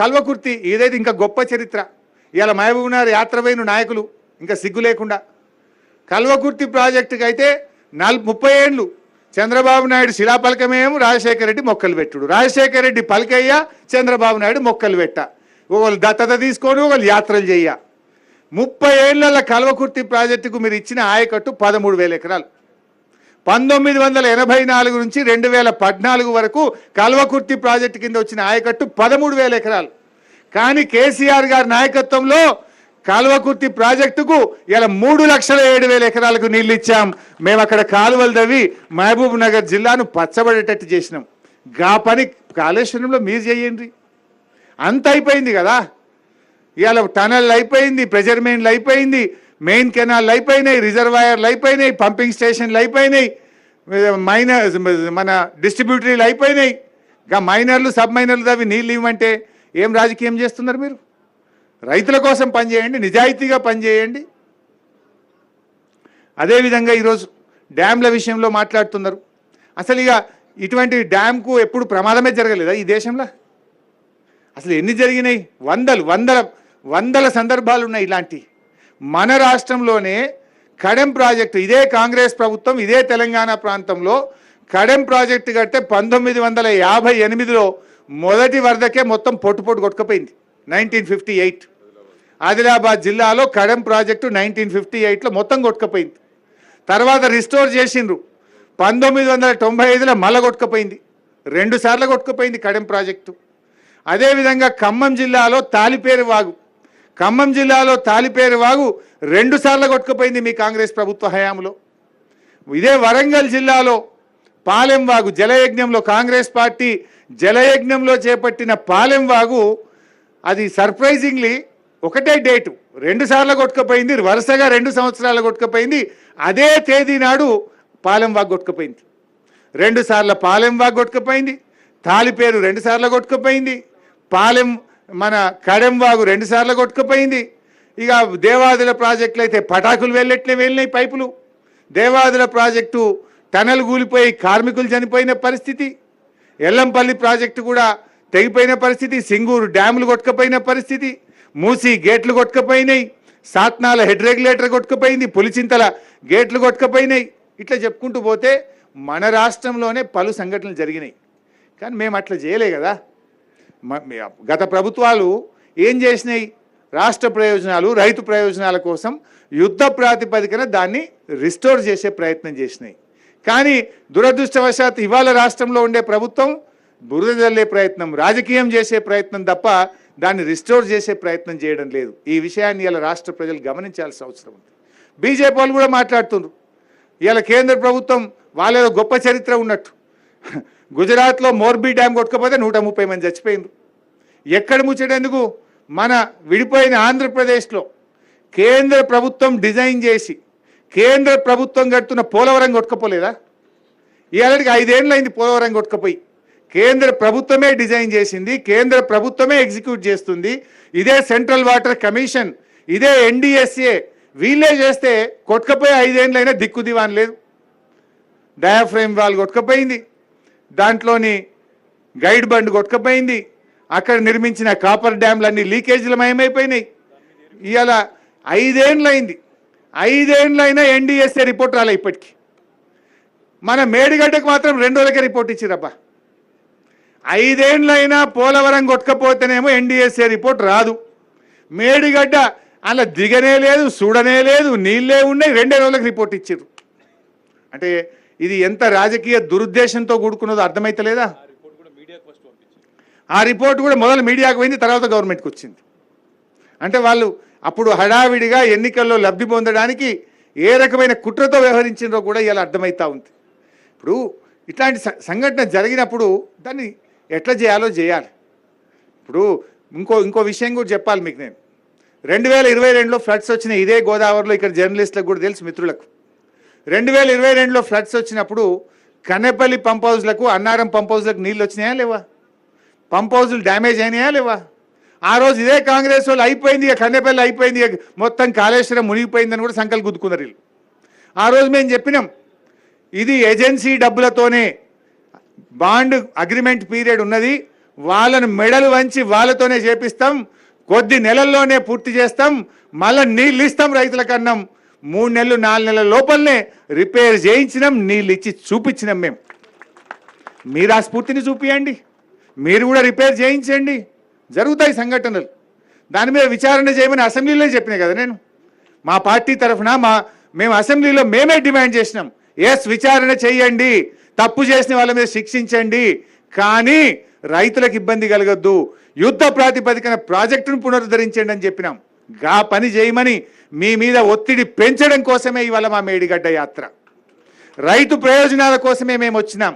కల్వకుర్తి ఏదైతే ఇంకా గొప్ప చరిత్ర. ఇవాళ మహబూబ్నగర్ యాత్రపోయిన నాయకులు ఇంకా సిగ్గు లేకుండా కల్వకుర్తి ప్రాజెక్టుకి అయితే 30 ఏళ్ళు చంద్రబాబు నాయుడు శిలాపలకమేమో రాజశేఖర రెడ్డి మొక్కలు పెట్టుడు, రాజశేఖర రెడ్డి పలకయ్య చంద్రబాబు నాయుడు మొక్కలు పెట్ట, ఒకళ్ళు దత్తత తీసుకొని ఒకళ్ళు యాత్రలు చెయ్య. 30 ఏళ్ల కల్వకుర్తి ప్రాజెక్టుకు మీరు ఇచ్చిన ఆయకట్టు 13,000 ఎకరాలు. 1984 నుంచి 2014 వరకు కల్వకుర్తి ప్రాజెక్టు కింద వచ్చిన ఆయకట్టు 13,000 ఎకరాలు. కానీ కేసీఆర్ గారి నాయకత్వంలో కల్వకుర్తి ప్రాజెక్టుకు ఇలా 3,07,000 ఎకరాలకు నీళ్ళు ఇచ్చాం. మేము అక్కడ కాలువలు తవ్వి మహబూబ్ నగర్ జిల్లాను పచ్చబడేటట్టు చేసినాం. గా పని కాళేశ్వరంలో మీరు చేయండి. అంత అయిపోయింది కదా. ఇవాళ టనల్ అయిపోయింది, ప్రెజర్ మెయిన్లు అయిపోయింది, మెయిన్ కెనాల్ అయిపోయినాయి, రిజర్వాయర్లు అయిపోయినాయి, పంపింగ్ స్టేషన్లు అయిపోయినాయి, మన డిస్ట్రిబ్యూటరీలు అయిపోయినాయి. ఇంకా మైనర్లు సబ్ మైనర్లు తవ్వి నీళ్ళు ఇవ్వమంటే ఏం రాజకీయం చేస్తున్నారు మీరు? రైతుల కోసం పనిచేయండి, నిజాయితీగా పనిచేయండి. అదేవిధంగా ఈరోజు డ్యామ్ల విషయంలో మాట్లాడుతున్నారు. అసలు ఇక ఇటువంటి డ్యామ్కు ఎప్పుడు ప్రమాదమే జరగలేదా ఈ దేశంలో? అసలు ఎన్ని జరిగినాయి? వందల సందర్భాలు ఉన్నాయి ఇలాంటి. మన రాష్ట్రంలోనే కడెం ప్రాజెక్టు, ఇదే కాంగ్రెస్ ప్రభుత్వం ఇదే తెలంగాణ ప్రాంతంలో కడెం ప్రాజెక్టు కడితే 1958లో మొదటి వరదకే మొత్తం పొట్టు కొట్టుకుపోయింది. 1958 ఆదిలాబాద్ జిల్లాలో కడెం ప్రాజెక్టు 1958లో మొత్తం కొట్టుకుపోయింది. తర్వాత రిస్టోర్ చేసిండ్రు. 1995లో మళ్ళా కొట్టుకుపోయింది. 2 సార్లు కొట్టుకుపోయింది కడెం ప్రాజెక్టు. అదేవిధంగా ఖమ్మం జిల్లాలో తాలిపేరు వాగు 2 సార్లు కొట్టుకుపోయింది మీ కాంగ్రెస్ ప్రభుత్వ హయాంలో. ఇదే వరంగల్ జిల్లాలో పాలెం వాగు జలయజ్ఞంలో కాంగ్రెస్ పార్టీ జలయజ్ఞంలో చేపట్టిన పాలెం వాగు అది సర్ప్రైజింగ్లీ ఒకటే డేటు 2 సార్లు కొట్టుకుపోయింది. వరుసగా 2 సంవత్సరాలు కొట్టుకుపోయింది. అదే తేదీ నాడు పాలెం వాగు కొట్టుకుపోయింది. 2 సార్లు పాలెం వాగు కొట్టుకుపోయింది, తాలిపేరు 2 సార్లు కొట్టుకుపోయింది, పాలెం మన కడెం వాగు 2 సార్లు కొట్టుకుపోయింది. ఇక దేవాదుల ప్రాజెక్టులు అయితే పటాకులు వెళ్ళినాయి పైపులు. దేవాదుల ప్రాజెక్టు టనల్ కూలిపోయి కార్మికులు చనిపోయిన పరిస్థితి. ఎల్లంపల్లి ప్రాజెక్టు కూడా తెగిపోయిన పరిస్థితి. సింగూరు డ్యాములు కొట్టుకుపోయిన పరిస్థితి. మూసి గేట్లు కొట్టుకుపోయినాయి. సాత్నాల హెడ్ రెగ్యులేటర్ కొట్టుకుపోయింది. పులిచింతల గేట్లు కొట్టుకుపోయినాయి. ఇట్లా చెప్పుకుంటూ పోతే మన రాష్ట్రంలోనే పలు సంఘటనలు జరిగినాయి. కానీ మేము అట్లా చేయలే కదా. గత ప్రభుత్వాలు ఏం చేసినాయి? రాష్ట్ర ప్రయోజనాలు, రైతు ప్రయోజనాల కోసం యుద్ధ ప్రాతిపదికన దాన్ని రిస్టోర్ చేసే ప్రయత్నం చేసినాయి. కానీ దురదృష్టవశాత్తు ఇవాళ రాష్ట్రంలో ఉండే ప్రభుత్వం బురద జల్లే ప్రయత్నం, రాజకీయం చేసే ప్రయత్నం తప్ప దాన్ని రిస్టోర్ చేసే ప్రయత్నం చేయడం లేదు. ఈ విషయాన్ని ఇలా రాష్ట్ర ప్రజలు గమనించాల్సిన అవసరం ఉంది. బీజేపీ వాళ్ళు కూడా మాట్లాడుతున్నారు. ఇలా కేంద్ర ప్రభుత్వం వాళ్ళేదో గొప్ప చరిత్ర ఉన్నట్టు. గుజరాత్లో మోర్బీ డ్యామ్ కొట్టుకపోతే 130 మంది చచ్చిపోయింది. ఎక్కడ ముచ్చటెందుకు? మన విడిపోయిన ఆంధ్రప్రదేశ్లో కేంద్ర ప్రభుత్వం డిజైన్ చేసి కేంద్ర ప్రభుత్వం కడుతున్న పోలవరం కొట్టుకపోలేదా? ఇవాళకి 5 ఏళ్ళు అయింది పోలవరం కొట్టుకపోయి. కేంద్ర ప్రభుత్వమే డిజైన్ చేసింది, కేంద్ర ప్రభుత్వమే ఎగ్జిక్యూట్ చేస్తుంది. ఇదే సెంట్రల్ వాటర్ కమిషన్, ఇదే NDSA వీళ్ళే చేస్తే కొట్టుకపోయి 5 ఏళ్ళైనా దిక్కు దివాన్ లేదు. డయాఫ్రేమ్ వాల్ కొట్టుకపోయింది, దాంట్లోని గైడ్ బండ్ కొట్టుకుపోయింది, అక్కడ నిర్మించిన కాపర్ డ్యామ్లన్నీ లీకేజీల మయమైపోయినాయి. ఇవాళ 5 ఏళ్ళైంది. 5 ఏళ్ళైనా NDSA రిపోర్ట్ రాలే ఇప్పటికీ. మన మేడిగడ్డకు మాత్రం 2 రోజులకే రిపోర్ట్ ఇచ్చిరబ్బా. 5 ఏళ్ళైనా పోలవరం కొట్టుకపోతేనేమో NDSA రిపోర్ట్ రాదు. మేడిగడ్డ అలా దిగనే లేదు, చూడనే లేదు, నీళ్ళే ఉన్నాయి, 2 రోజులకు రిపోర్ట్ ఇచ్చిర్రు. అంటే ఇది ఎంత రాజకీయ దురుద్దేశంతో కూడుకున్నదో అర్థమైతలేదా? ఆ రిపోర్ట్ కూడా మొదలు మీడియాకు పోయింది, తర్వాత గవర్నమెంట్కి వచ్చింది. అంటే వాళ్ళు అప్పుడు హడావిడిగా ఎన్నికల్లో లబ్ధి పొందడానికి ఏ రకమైన కుట్రతో వ్యవహరించిందో కూడా ఇలా అర్థమవుతూ ఉంది. ఇప్పుడు ఇట్లాంటి సంఘటన జరిగినప్పుడు దాన్ని ఎట్లా చేయాలో చేయాలి. ఇప్పుడు ఇంకో విషయం కూడా చెప్పాలి మీకు. నేను 2022లో ఫ్లడ్స్ వచ్చిన ఇదే గోదావరిలో, ఇక్కడ జర్నలిస్టులకు కూడా తెలుసు మిత్రులకు, 2022లో ఫ్లడ్స్ వచ్చినప్పుడు కన్నెపల్లి పంప్ హౌస్లకు, అన్నారం పంప్ హౌస్లకు నీళ్ళు వచ్చినాయా లేవా? పంప్ హౌజులు డ్యామేజ్ అయినాయా లేవా? ఆ రోజు ఇదే కాంగ్రెస్ వాళ్ళు అయిపోయింది, ఇక కన్నెపల్లి అయిపోయింది, మొత్తం కాళేశ్వరం మునిగిపోయిందని కూడా సంకల్ గుద్దుకున్నారు వీళ్ళు. ఆ రోజు మేము చెప్పినాం, ఇది ఏజెన్సీ డబ్బులతోనే బాండ్ అగ్రిమెంట్ పీరియడ్ ఉన్నది, వాళ్ళను మెడలు వంచి వాళ్ళతోనే చేపిస్తాం, కొద్ది నెలల్లోనే పూర్తి చేస్తాం, మళ్ళీ నీళ్ళు ఇస్తాం రైతులకు అన్నాం. 3 నెలలు 4 నెలల లోపలనే రిపేర్ చేయించినాం, నీళ్ళు ఇచ్చి చూపించినాం. మేము మీరు ఆ స్ఫూర్తిని చూపియండి, మీరు కూడా రిపేర్ చేయించండి, జరుగుతాయి సంఘటనలు. దాని మీద విచారణ చేయమని అసెంబ్లీలో చెప్పినా కదా నేను. మా పార్టీ తరఫున మేము అసెంబ్లీలో మేమే డిమాండ్ చేసినాం, ఎస్ విచారణ చేయండి, తప్పు చేసిన వాళ్ళ మీద శిక్షించండి, కానీ రైతులకు ఇబ్బంది కలగద్దు, యుద్ధ ప్రాతిపదికన ప్రాజెక్టును పునరుద్ధరించండి అని చెప్పినాం. గా పని చేయమని మీ మీద ఒత్తిడి పెంచడం కోసమే ఇవాళ మా మేడిగడ్డ యాత్ర. రైతు ప్రయోజనాల కోసమే మేము వచ్చినాం.